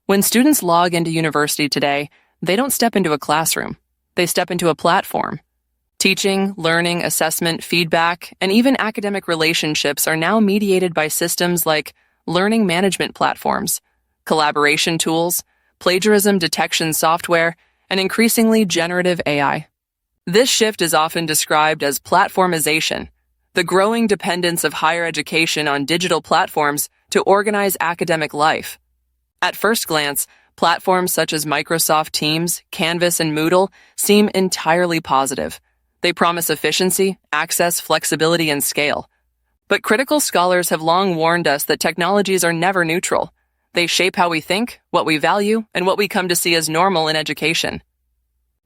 When students log into university today, they don't step into a classroom. They step into a platform. Teaching, learning, assessment, feedback, and even academic relationships are now mediated by systems like learning management platforms, collaboration tools, plagiarism detection software, and increasingly generative AI. This shift is often described as platformisation, the growing dependence of higher education on digital platforms to organize academic life. At first glance, platforms such as Microsoft Teams, Canvas, and Moodle seem entirely positive. They promise efficiency, access, flexibility, and scale. But critical scholars have long warned us that technologies are never neutral. They shape how we think, what we value, and what we come to see as normal in education.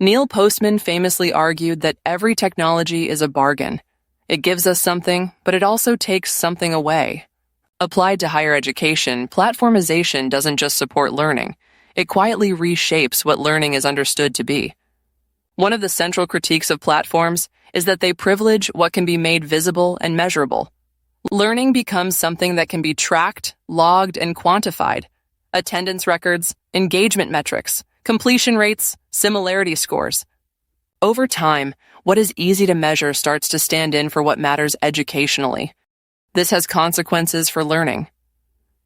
Neil Postman famously argued that every technology is a bargain. It gives us something, but it also takes something away. Applied to higher education, platformization doesn't just support learning. It quietly reshapes what learning is understood to be. One of the central critiques of platforms is that they privilege what can be made visible and measurable. Learning becomes something that can be tracked, logged, and quantified. Attendance records, engagement metrics, completion rates, similarity scores. Over time, what is easy to measure starts to stand in for what matters educationally. This has consequences for learning.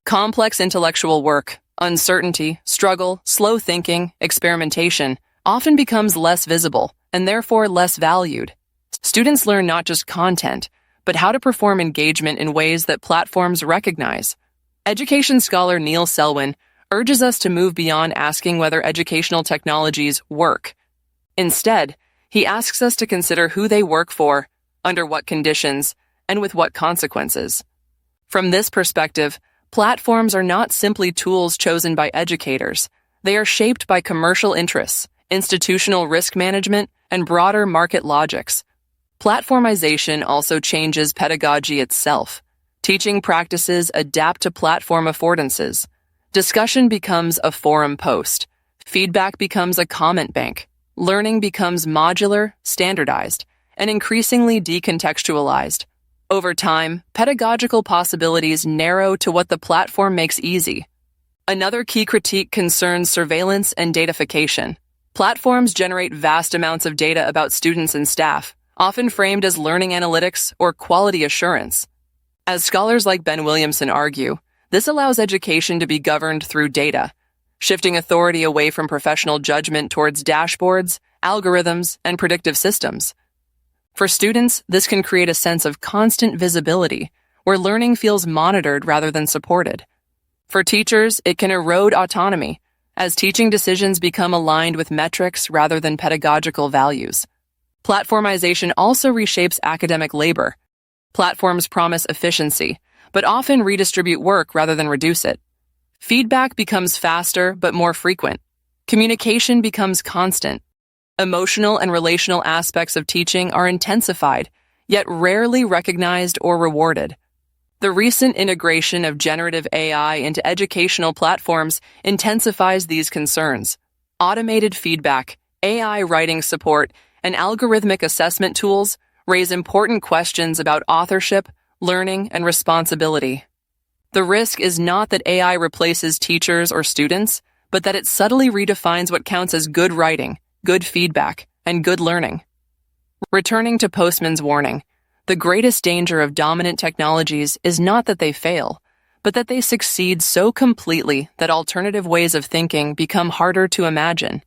Complex intellectual work, uncertainty, struggle, slow thinking, experimentation often becomes less visible and therefore less valued. Students learn not just content, but how to perform engagement in ways that platforms recognize. Education scholar Neil Selwyn urges us to move beyond asking whether educational technologies work. Instead, he asks us to consider who they work for, under what conditions, and with what consequences. From this perspective, platforms are not simply tools chosen by educators. They are shaped by commercial interests, institutional risk management, and broader market logics. Platformization also changes pedagogy itself. Teaching practices adapt to platform affordances. Discussion becomes a forum post. Feedback becomes a comment bank. Learning becomes modular, standardized, and increasingly decontextualized. Over time, pedagogical possibilities narrow to what the platform makes easy. Another key critique concerns surveillance and datafication. Platforms generate vast amounts of data about students and staff, often framed as learning analytics or quality assurance. As scholars like Ben Williamson argue, this allows education to be governed through data, shifting authority away from professional judgment towards dashboards, algorithms, and predictive systems. For students, this can create a sense of constant visibility, where learning feels monitored rather than supported. For teachers, it can erode autonomy, as teaching decisions become aligned with metrics rather than pedagogical values. Platformization also reshapes academic labor. Platforms promise efficiency, but often redistribute work rather than reduce it. Feedback becomes faster but more frequent. Communication becomes constant. Emotional and relational aspects of teaching are intensified, yet rarely recognized or rewarded. The recent integration of generative AI into educational platforms intensifies these concerns. Automated feedback, AI writing support, and algorithmic assessment tools raise important questions about authorship, learning, and responsibility. The risk is not that AI replaces teachers or students, but that it subtly redefines what counts as good writing, good feedback, and good learning. Returning to Postman's warning, the greatest danger of dominant technologies is not that they fail, but that they succeed so completely that alternative ways of thinking become harder to imagine.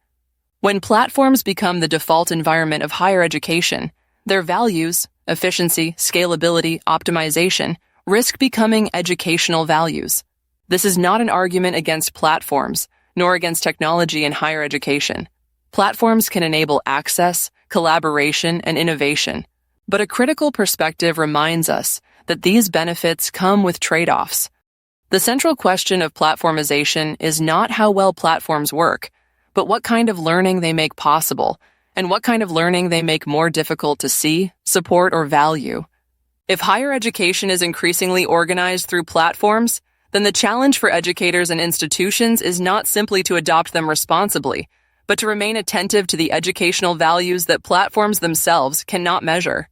When platforms become the default environment of higher education, their values, efficiency, scalability, optimization, risk becoming educational values. This is not an argument against platforms, nor against technology in higher education. Platforms can enable access, collaboration, and innovation, but a critical perspective reminds us that these benefits come with trade-offs. The central question of platformization is not how well platforms work, but what kind of learning they make possible, and what kind of learning they make more difficult to see, support, or value. If higher education is increasingly organized through platforms, then the challenge for educators and institutions is not simply to adopt them responsibly, but to remain attentive to the educational values that platforms themselves cannot measure.